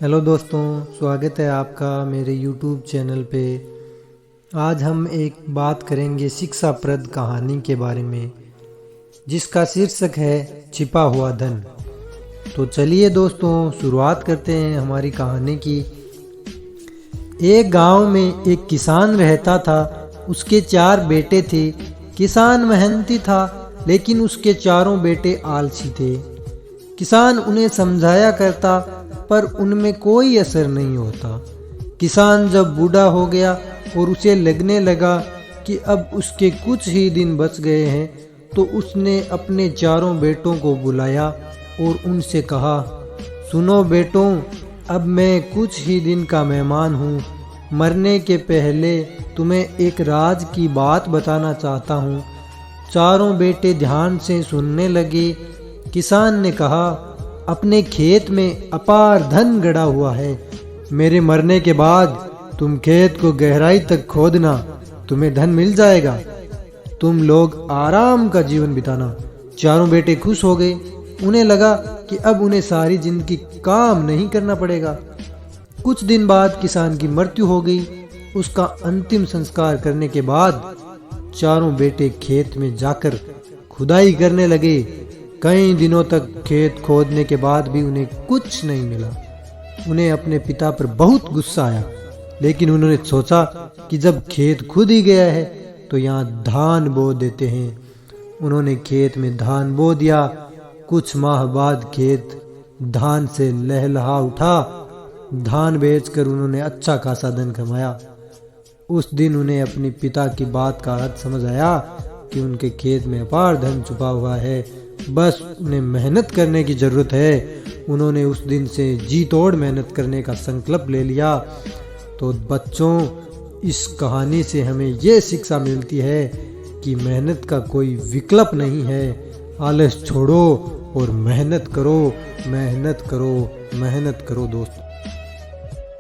Hello दोस्तों, स्वागत है आपका मेरे YouTube चैनल पे। आज हम एक बात करेंगे शिक्षाप्रद कहानी के बारे में, जिसका शीर्षक है छिपा हुआ धन। तो चलिए दोस्तों, शुरुआत करते हैं हमारी कहानी की। एक गांव में एक किसान रहता था। उसके 4 बेटे थे। किसान मेहनती था, लेकिन उसके चारों बेटे आलसी थे। किसान उन्हें समझाया करता, पर उनमें कोई असर नहीं होता। किसान जब बूढ़ा हो गया और उसे लगने लगा कि अब उसके कुछ ही दिन बच गए हैं, तो उसने अपने चारों बेटों को बुलाया और उनसे कहा, सुनो बेटों, अब मैं कुछ ही दिन का मेहमान हूँ। मरने के पहले तुम्हें एक राज की बात बताना चाहता हूँ। चारों बेटे ध्यान से सुनने लगे। किसान ने कहा, अपने खेत में अपार धन गड़ा हुआ है। मेरे मरने के बाद तुम खेत को गहराई तक खोदना, तुम्हें धन मिल जाएगा। तुम लोग आराम का जीवन बिताना। चारों बेटे खुश हो गए। उन्हें लगा कि अब उन्हें सारी जिंदगी काम नहीं करना पड़ेगा। कुछ दिन बाद किसान की मृत्यु हो गई। उसका अंतिम संस्कार करने के बाद चारों बेटे खेत में जाकर खुदाई करने लगे। कई दिनों तक खेत खोदने के बाद भी उन्हें कुछ नहीं मिला। उन्हें अपने पिता पर बहुत गुस्सा आया, लेकिन उन्होंने सोचा कि जब खेत खुद ही गया है तो यहाँ धान बो देते हैं। उन्होंने खेत में धान बो दिया। कुछ माह बाद खेत धान से लहलहा उठा। धान बेचकर उन्होंने अच्छा खासा धन कमाया। उस दिन उन्हें अपने पिता की बात का अर्थ समझ आया कि उनके खेत में अपार धन छुपा हुआ है, बस उन्हें मेहनत करने की ज़रूरत है। उन्होंने उस दिन से जी तोड़ मेहनत करने का संकल्प ले लिया। तो बच्चों, इस कहानी से हमें ये शिक्षा मिलती है कि मेहनत का कोई विकल्प नहीं है। आलस छोड़ो और मेहनत करो, मेहनत करो, मेहनत करो दोस्तों।